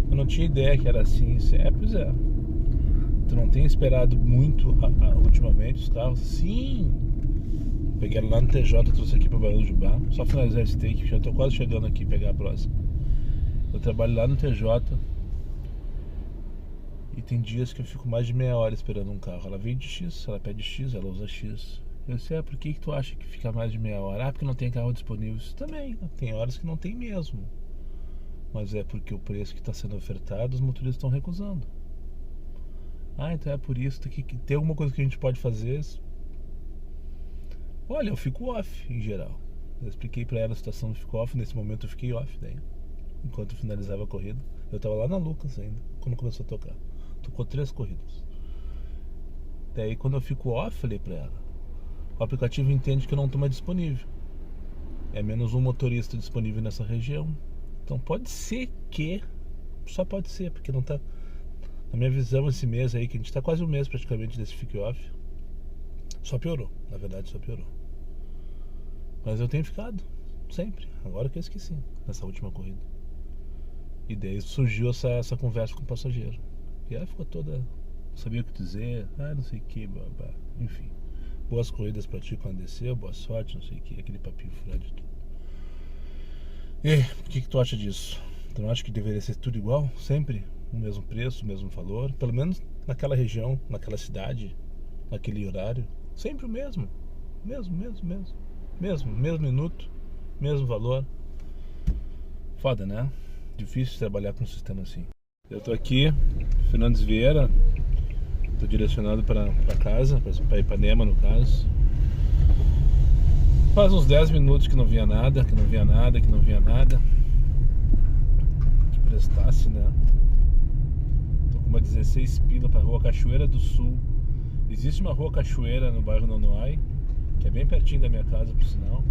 Eu não tinha ideia que era assim. Pois é. Tu não tem esperado muito ultimamente os carros? Sim. Peguei ela lá no TJ, trouxe aqui para Barão do Jubá. Só finalizar esse take, já tô quase chegando aqui pegar a próxima. Eu trabalho lá no TJ e tem dias que eu fico mais de meia hora esperando um carro. Ela vem de X, ela pede X, ela usa X. Eu sei: por que tu acha que fica mais de meia hora? Porque não tem carro disponível. Isso também, tem horas que não tem mesmo. Mas é porque o preço que está sendo ofertado, os motoristas estão recusando. Então é por isso que tem alguma coisa que a gente pode fazer. Olha, eu fico off em geral. Eu expliquei pra ela a situação do fico off. Nesse momento eu fiquei off daí, enquanto eu finalizava a corrida. Eu tava lá na Lucas ainda, quando começou a tocar. Tocou 3 corridas. Daí quando eu fico off, falei pra ela: o aplicativo entende que eu não tô mais disponível. É menos um motorista disponível nessa região. Então pode ser que, só pode ser, porque não tá. Na minha visão, esse mês aí, que a gente tá quase um mês praticamente desse fique off, só piorou, na verdade só piorou. Mas eu tenho ficado, sempre, agora que eu esqueci, nessa última corrida. E daí surgiu essa conversa com o passageiro. E ela ficou toda, não sabia o que dizer, não sei o que, blá. Enfim, boas corridas pra ti quando desceu, boa sorte, não sei o que, aquele papinho furado de tudo. E aí, o que tu acha disso? Tu não acha que deveria ser tudo igual, sempre? O mesmo preço, o mesmo valor, pelo menos naquela região, naquela cidade, naquele horário, sempre o mesmo minuto, mesmo valor. Foda, né? Difícil trabalhar com um sistema assim. Eu tô aqui, Fernandes Vieira, tô direcionado para casa, para Ipanema no caso. Faz uns 10 minutos que não via nada, que prestasse, né? Uma 16 pila para a Rua Cachoeira do Sul. Existe uma Rua Cachoeira no bairro Nonoai, que é bem pertinho da minha casa, por sinal.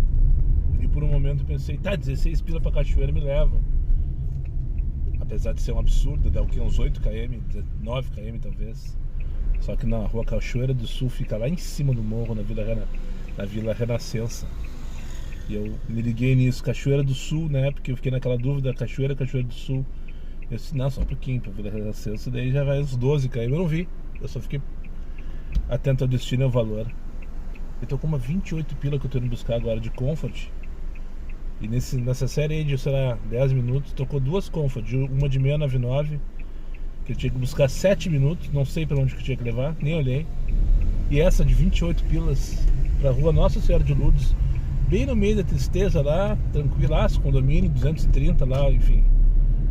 E por um momento eu pensei: 16 pila para Cachoeira me leva. apesar de ser um absurdo, dá o que, uns 8 km, 9 km talvez. Só que na rua Cachoeira do Sul fica lá em cima do morro, na Vila Renascença. E eu me liguei nisso, Cachoeira do Sul, né? Porque eu fiquei naquela dúvida, Cachoeira do Sul. Eu disse, não, só um pouquinho pra Vila Renascença, daí já vai uns 12 km. Eu não vi, eu só fiquei atento ao destino e ao valor. Eu tô com uma 28 pila que eu tô indo buscar agora de Comfort. E nessa série aí de, sei lá, 10 minutos, tocou 2 Comfort, uma de 699, que eu tinha que buscar 7 minutos, não sei pra onde que eu tinha que levar, nem olhei. E essa de 28 pilas pra rua Nossa Senhora de Lourdes, bem no meio da tristeza lá, tranquilaço, condomínio, 230 lá, enfim.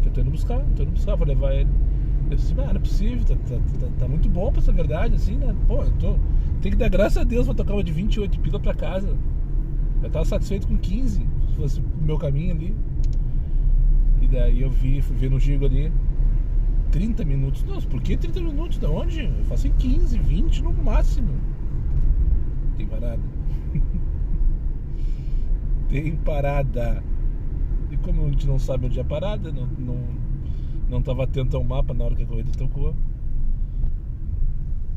Que eu tô indo buscar, vou levar ele. Eu disse, não é possível, tá muito bom pra ser verdade, assim, né? Pô, tem que dar graças a Deus pra tocar uma de 28 pila pra casa. Eu tava satisfeito com 15, se fosse o meu caminho ali. E daí eu fui ver no Gigo ali, 30 minutos. Nossa, por que 30 minutos? Da onde? Eu faço em 15, 20 no máximo. Tem parada. Tem parada. E como a gente não sabe onde é a parada, não tava atento ao mapa na hora que a corrida tocou.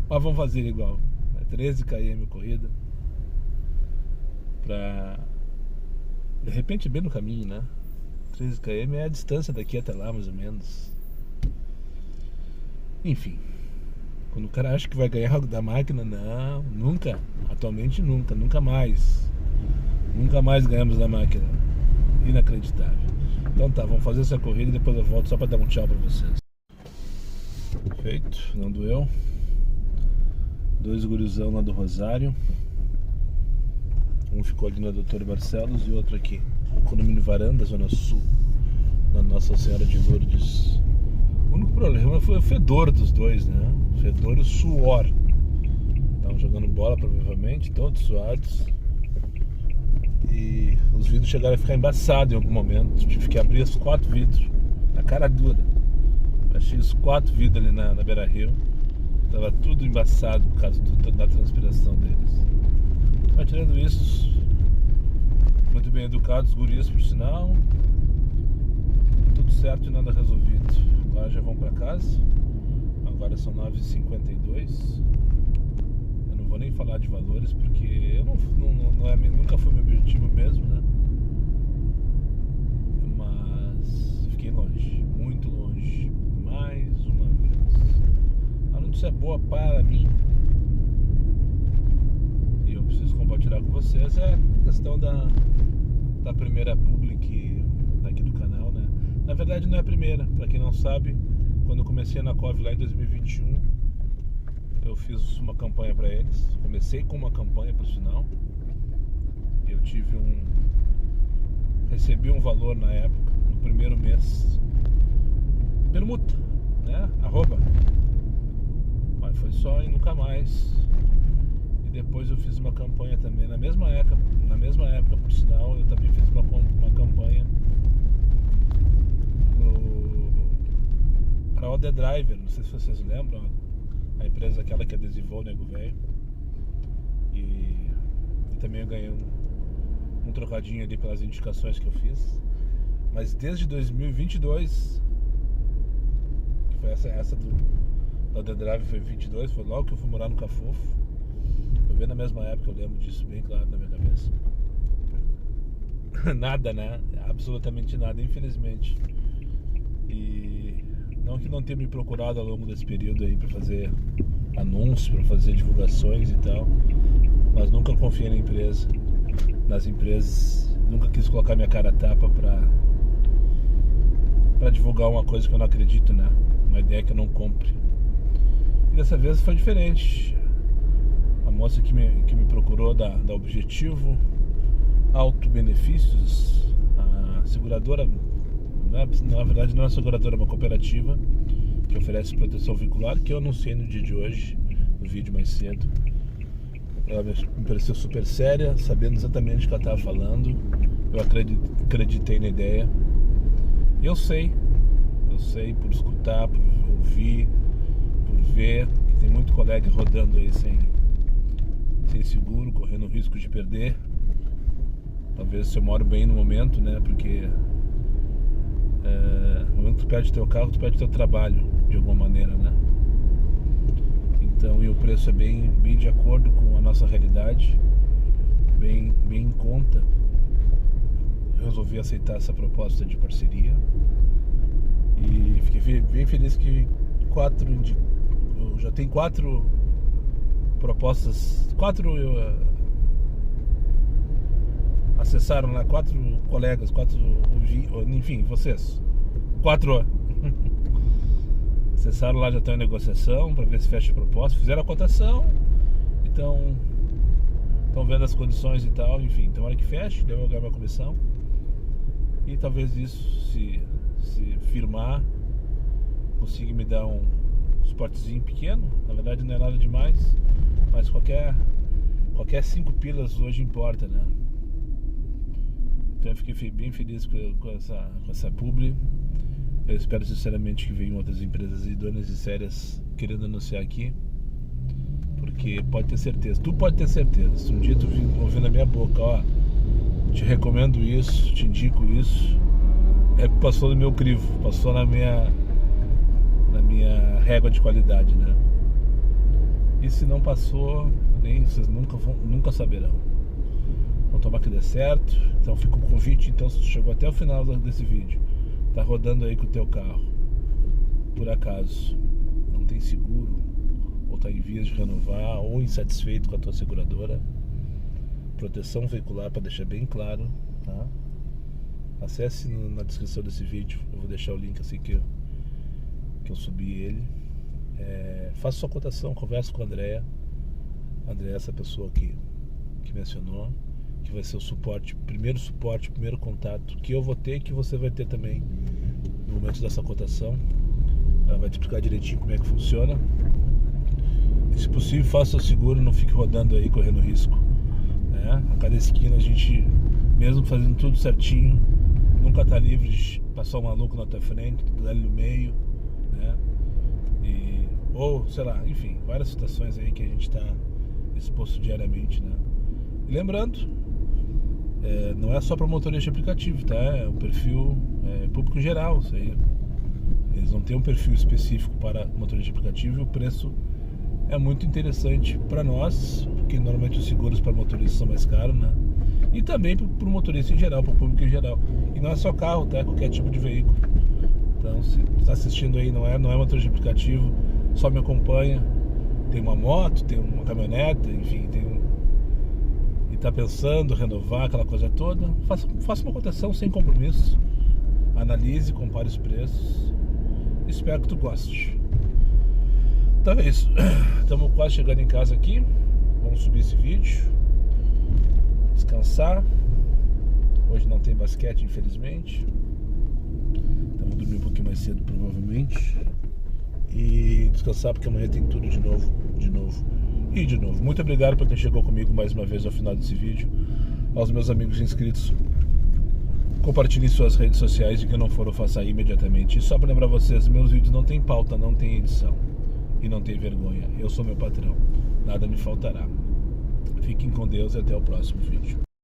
Mas vamos fazer igual. É 13 km a corrida. De repente bem no caminho, né? 13 km é a distância daqui até lá, mais ou menos. Enfim, quando o cara acha que vai ganhar algo da máquina, não, nunca. Atualmente nunca mais. Nunca mais ganhamos da máquina. Inacreditável. Então tá, vamos fazer essa corrida e depois eu volto só pra dar um tchau pra vocês. Feito, não doeu. 2 gurizão lá do Rosário. Um ficou ali na Doutor Barcelos e o outro aqui, no condomínio Varanda, Zona Sul, na Nossa Senhora de Lourdes. O único problema foi o fedor dos dois, né? O fedor e o suor. Estavam jogando bola provavelmente, todos suados. E os vidros chegaram a ficar embaçados em algum momento. Tive que abrir os 4 vidros, na cara dura. Achei os 4 vidros ali na beira-rio. Tava tudo embaçado por causa da transpiração deles. Mas tirando isso, muito bem educados, gurias por sinal. Tudo certo e nada resolvido. Agora já vão pra casa. Agora são 9h52. Eu não vou nem falar de valores porque eu nunca foi meu objetivo mesmo, né? Mas fiquei longe, muito longe, mais uma vez. A notícia é boa para mim e eu preciso compartilhar com vocês é a questão da primeira public aqui do canal, né? Na verdade não é a primeira, para quem não sabe, quando eu comecei na COV lá em 2021, eu fiz uma campanha para eles. Comecei com uma campanha, por sinal. Eu recebi um valor na época, no primeiro mês. Permuta, né? @ Mas foi só e nunca mais. E depois eu fiz uma campanha também, na mesma época, por sinal, eu também fiz uma campanha para o The Driver, não sei se vocês lembram, a empresa aquela que adesivou o Nego Velho. E também eu ganhei um trocadinho ali pelas indicações que eu fiz. Mas desde 2022, que foi essa da The Drive, foi 22, foi logo que eu fui morar no Cafofo. Foi bem na mesma época, eu lembro disso bem claro na minha cabeça. Nada, né? Absolutamente nada, infelizmente. E não que não tenha me procurado ao longo desse período aí pra fazer anúncios, pra fazer divulgações e tal, mas nunca confiei nas empresas, nunca quis colocar minha cara a tapa pra divulgar uma coisa que eu não acredito, né? Uma ideia que eu não compre. E dessa vez foi diferente. A moça que me procurou da Objetivo Auto-Benefícios, a seguradora, na verdade não é uma seguradora, é uma cooperativa que oferece proteção veicular, que eu anunciei no dia de hoje, no vídeo mais cedo. Ela me pareceu super séria, sabendo exatamente o que ela estava falando. Eu acreditei na ideia. E eu sei por escutar, por ouvir, por ver, que tem muito colega rodando aí sem seguro, correndo o risco de perder. Talvez se eu moro bem no momento, né? Porque No momento que tu perde teu carro, tu perde teu trabalho, de alguma maneira, né? Então, e o preço é bem de acordo com a nossa realidade, bem em conta. Eu resolvi aceitar essa proposta de parceria e fiquei bem feliz que já tem 4 propostas, 4 acessaram lá, 4 colegas, 4, enfim, vocês 4 acessaram lá, já estão em negociação para ver se fecha a proposta, fizeram a cotação, então estão vendo as condições e tal, enfim, então hora que feche, daí eu vou ganhar uma comissão e talvez isso, se firmar, consiga me dar um suportezinho pequeno. Na verdade não é nada demais, mas qualquer 5 pilas hoje importa, né? Então eu fiquei bem feliz com essa publi. Eu espero sinceramente que venham outras empresas idôneas e sérias querendo anunciar aqui, porque pode ter certeza, tu pode ter certeza, se um dia tu ouvir na minha boca, ó, te recomendo isso, te indico isso, é que passou no meu crivo, passou na minha régua de qualidade, né? E se não passou, vocês nunca saberão. Então tomar que dê certo. Então fica o convite. Então se tu chegou até o final desse vídeo, tá rodando aí com o teu carro, por acaso não tem seguro, ou tá em vias de renovar, ou insatisfeito com a tua seguradora, proteção veicular, para deixar bem claro, tá? Acesse na descrição desse vídeo, eu vou deixar o link assim que eu subi ele. Faça sua cotação, converse com a Andréa. Andréa é essa pessoa que mencionou, que vai ser o primeiro contato que eu vou ter, que você vai ter também no momento dessa cotação. Ela vai te explicar direitinho como é que funciona. E, se possível, faça o seguro, não fique rodando aí correndo risco, né? A cada esquina a gente, mesmo fazendo tudo certinho, nunca tá livre de passar um maluco na tua frente, tu dá ali no meio, né? Ou, sei lá, enfim, várias situações aí que a gente tá exposto diariamente, né? E lembrando, não é só para motorista de aplicativo, tá? É um perfil público geral, isso aí. Eles não têm um perfil específico para motorista de aplicativo e o preço é muito interessante para nós, porque normalmente os seguros para motoristas são mais caros, né? E também para o motorista em geral, para o público em geral. E não é só carro, tá? É qualquer tipo de veículo. Então, se está assistindo aí, não é motorista de aplicativo, só me acompanha. Tem uma moto, tem uma caminhonete, enfim, e está pensando renovar aquela coisa toda, faça uma cotação sem compromisso, analise, compare os preços. Espero que tu goste. Então é isso. Estamos quase chegando em casa aqui. Vamos subir esse vídeo, descansar. Hoje não tem basquete, infelizmente. Então vou dormir um pouquinho mais cedo, provavelmente. E descansar, porque amanhã tem tudo de novo. Muito obrigado por quem chegou comigo mais uma vez ao final desse vídeo. Aos meus amigos inscritos, compartilhe suas redes sociais, e que não for, eu faça imediatamente. E só para lembrar vocês, meus vídeos não tem pauta, não tem edição e não tem vergonha. Eu sou meu patrão, nada me faltará. Fiquem com Deus e até o próximo vídeo.